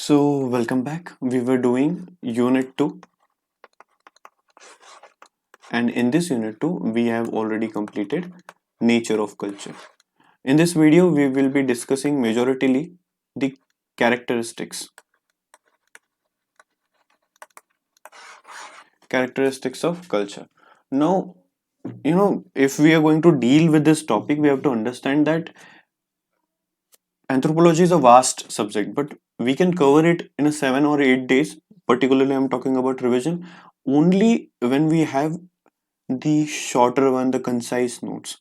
So, welcome back. We were doing Unit 2, and in this Unit 2, we have already completed Nature of Culture. In this video, we will be discussing majoritarily the characteristics characteristics of culture. Now, if we are going to deal with this topic, we have to understand that anthropology is a vast subject, but we can cover it in a 7 or 8 days. Particularly, I'm talking about revision only when we have the shorter one, the concise notes.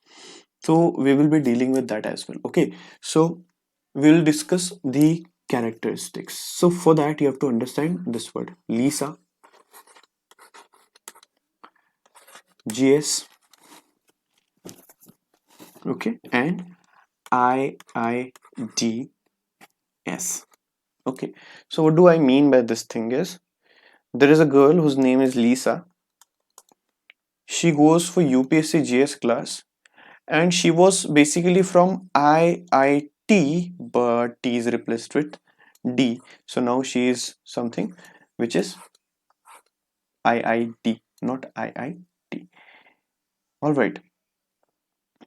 So we will be dealing with that as well. Okay, so we'll discuss the characteristics. So for that, you have to understand this word Lisa, GS, okay, and IIDS. Okay, so what do I mean by this thing is there is a girl whose name is Lisa. She goes for UPSC GS class and she was basically from IIT, but T is replaced with D. So now she is something which is IIT, not IIT. All right.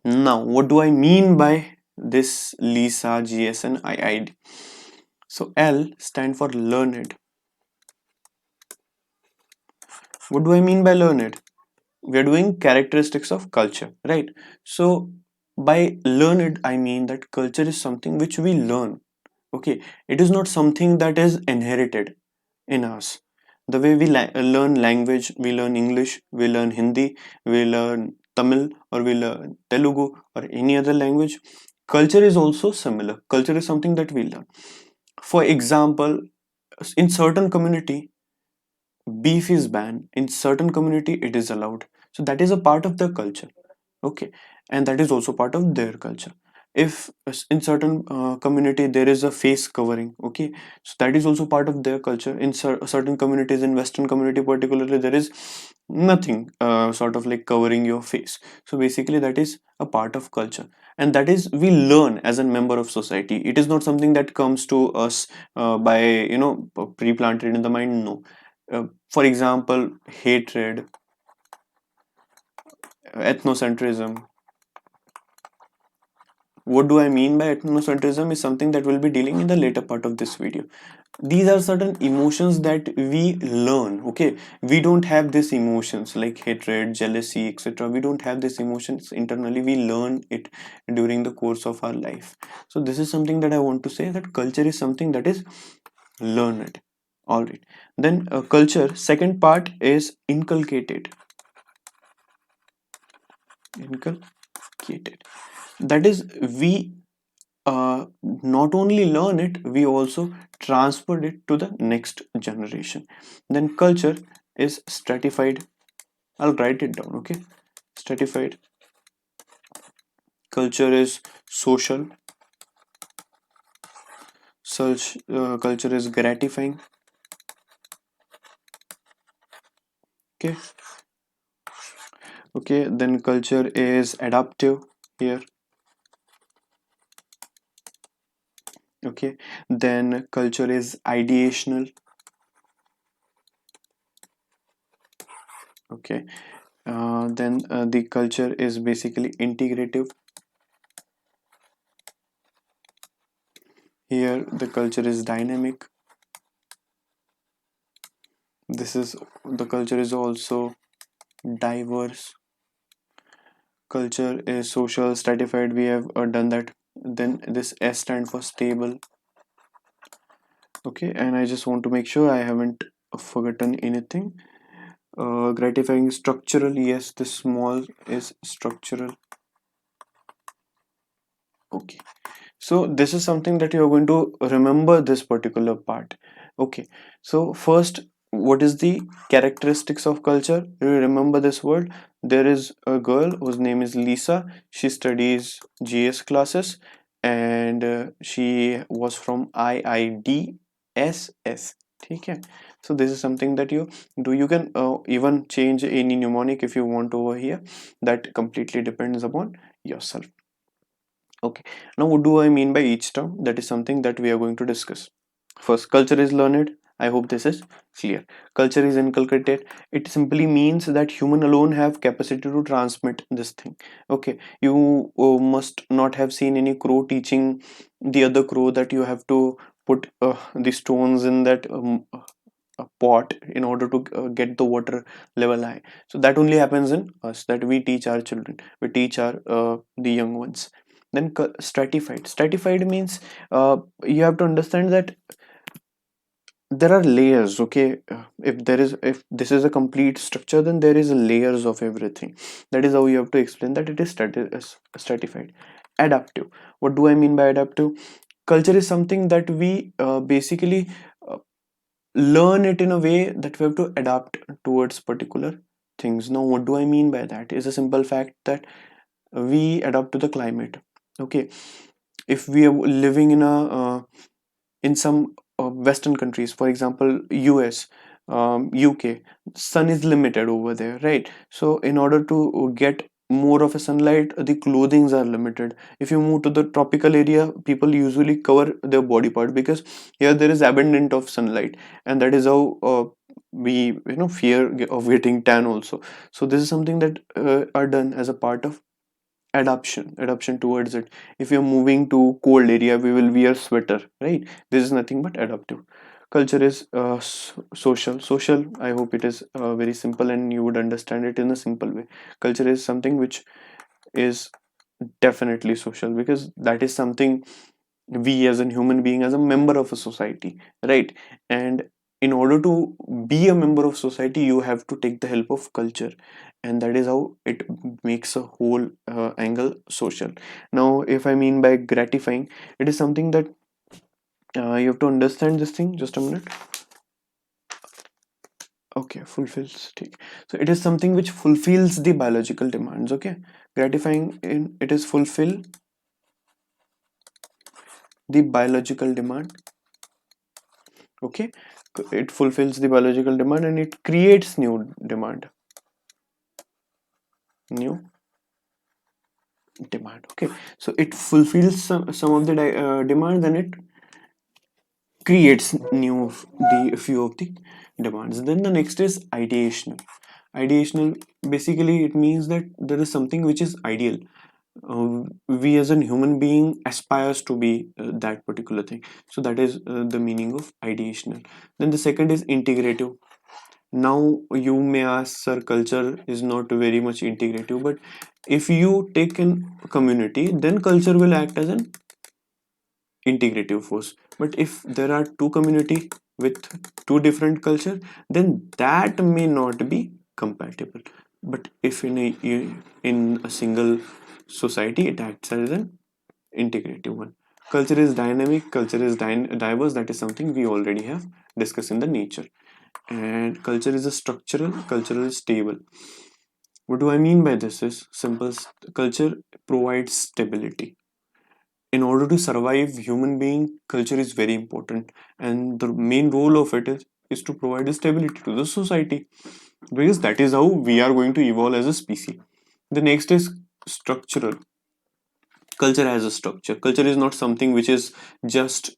Now, what do I mean by this Lisa, GS, and IIT? So L stand for learned. What do I mean by learned? We are doing characteristics of culture, right? So by learned, I mean that culture is something which we learn. Okay, it is not something that is inherited in us. The way we learn language, we learn English, we learn Hindi, we learn Tamil, or we learn Telugu, or any other language. Culture is also similar. Culture is something that we learn. For example, in certain community, beef is banned. In certain community, it is allowed. So that is a part of the culture. Okay, and that is also part of their culture. If in certain community there is a face covering, okay, so that is also part of their culture. In certain communities, in Western community particularly, there is nothing sort of like covering your face. So basically that is a part of culture, and that is we learn as a member of society. It is not something that comes to us by pre-planted in the mind. No. For example, hatred, ethnocentrism. What do I mean by ethnocentrism is something that we'll be dealing in the later part of this video. These are certain emotions that we learn. Okay, we don't have these emotions like hatred, jealousy, etc. We don't have these emotions internally. We learn it during the course of our life. So this is something that I want to say, that culture is something that is learned. All right. Then culture. Second part is inculcated. Inculcated. That is we not only learn it, we also transfer it to the next generation. Then culture is stratified. I'll write it down. Okay, stratified. Culture is social. Such culture is gratifying. Okay, okay. Then culture is adaptive here. Okay, then culture is ideational. Okay, then the culture is basically integrative. Here the culture is dynamic. This is the culture is also diverse. Culture is social, stratified. We have done that. Then this S stand for stable. Okay, and I just want to make sure I haven't forgotten anything. Gratifying, structural. Yes, the small is structural. Okay, so this is something that you're going to remember, this particular part. Okay, so first, what is the characteristics of culture? You remember this word. There is a girl whose name is Lisa. She studies GS classes, and she was from IIDSS. Okay, so this is something that you do. You can even change any mnemonic if you want over here. That completely depends upon yourself. Okay, now what do I mean by each term? That is something that we are going to discuss. First, culture is learned. I hope this is clear. Culture is inculcated. It simply means that human alone have capacity to transmit this thing. Okay, you must not have seen any crow teaching the other crow that you have to put the stones in that pot in order to get the water level high. So that only happens in us, that we teach our children, we teach our the young ones. Then stratified means you have to understand that there are layers. Okay, if this is a complete structure, then there is layers of everything. That is how you have to explain that it is stratified. Adaptive, what do I mean by adaptive? Culture is something that we basically uh, learn it in a way that we have to adapt towards particular things. Now what do I mean by that is a simple fact that we adapt to the climate. Okay, if we are living in some western countries, for example US, UK, sun is limited over there, right? So in order to get more of a sunlight, the clothings are limited. If you move to the tropical area, people usually cover their body part because here there is abundant of sunlight, and that is how we fear of getting tan also. So this is something that are done as a part of adaptation towards it. If you're moving to cold area, we will wear sweater, right? This is nothing but adaptive. Culture is social. I hope it is very simple and you would understand it in a simple way. Culture is something which is definitely social, because that is something we as a human being, as a member of a society, right? And in order to be a member of society, you have to take the help of culture, and that is how it makes a whole angle social. Now if I mean by gratifying, it is something that you have to understand this thing. Just a minute. Okay, fulfills, take. So it is something which fulfills the biological demands. Okay, gratifying in it is fulfill the biological demand. Okay, it fulfills the biological demand and it creates new demand. Okay, so it fulfills some of the demands, and it creates the few of the demands. Then the next is ideational. Basically it means that there is something which is ideal. We as a human being aspires to be that particular thing. So that is the meaning of ideational. Then the second is integrative. Now you may ask, sir, culture is not very much integrative, but if you take in community, then culture will act as an integrative force. But if there are two community with two different culture, then that may not be compatible. But if in a single society, it acts as an integrative one. Culture is dynamic, culture is diverse. That is something we already have discussed in the nature. And culture is a structural, cultural is stable. What do I mean by this is simple. Culture provides stability. In order to survive, human being, culture is very important, and the main role of it is to provide stability to the society, because that is how we are going to evolve as a species. The next is structural. Culture has a structure. Culture is not something which is just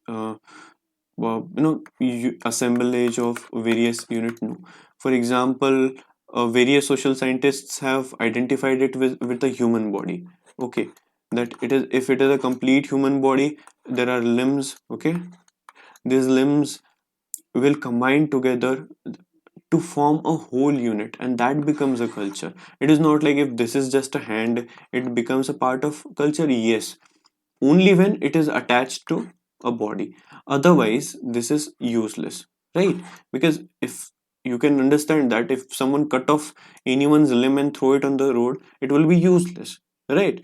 assemblage of various unit. No. For example, various social scientists have identified it with the human body. Okay, that it is, if it is a complete human body, there are limbs. Okay, these limbs will combine together to form a whole unit, and that becomes a culture. It is not like if this is just a hand, it becomes a part of culture. Yes, only when it is attached to a body. Otherwise this is useless, right? Because if you can understand that if someone cut off anyone's limb and throw it on the road, it will be useless, right?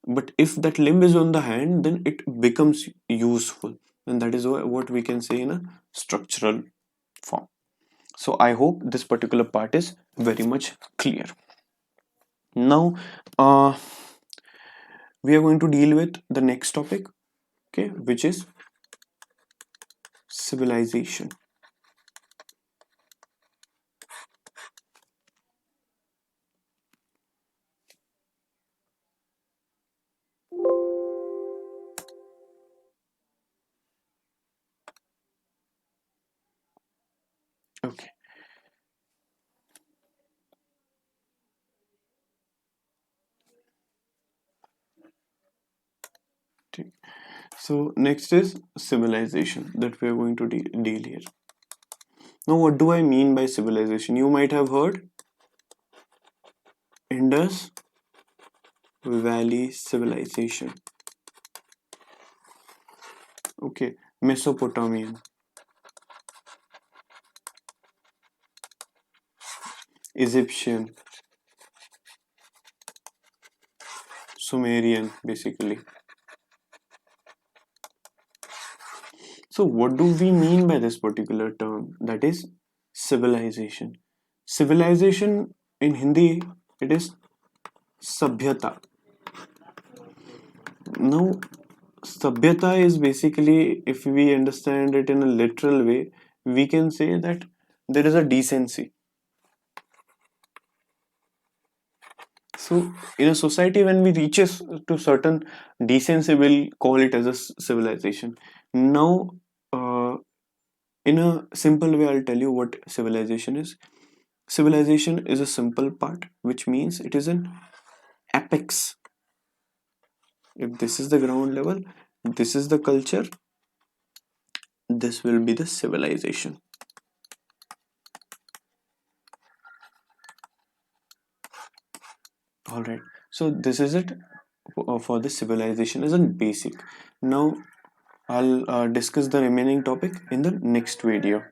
But if that limb is on the hand, then it becomes useful, and that is what we can say in a structural form. So I hope this particular part is very much clear. Now we are going to deal with the next topic, okay, which is civilization. Okay. ठीक. So next is civilization that we are going to deal here. Now, what do I mean by civilization? You might have heard Indus Valley civilization. Okay, Mesopotamian, Egyptian, Sumerian, basically. So, what do we mean by this particular term? That is civilization. Civilization in Hindi, it is sabhyata. Now, sabhyata is basically, if we understand it in a literal way, we can say that there is a decency. So, in a society, when we reaches to certain decency, we'll call it as a civilization. Now, in a simple way, I'll tell you what civilization is. Civilization is a simple part, which means it is an apex. If this is the ground level, this is the culture, this will be the civilization. All right. So this is it for the civilization as a basic. Now I'll discuss the remaining topic in the next video.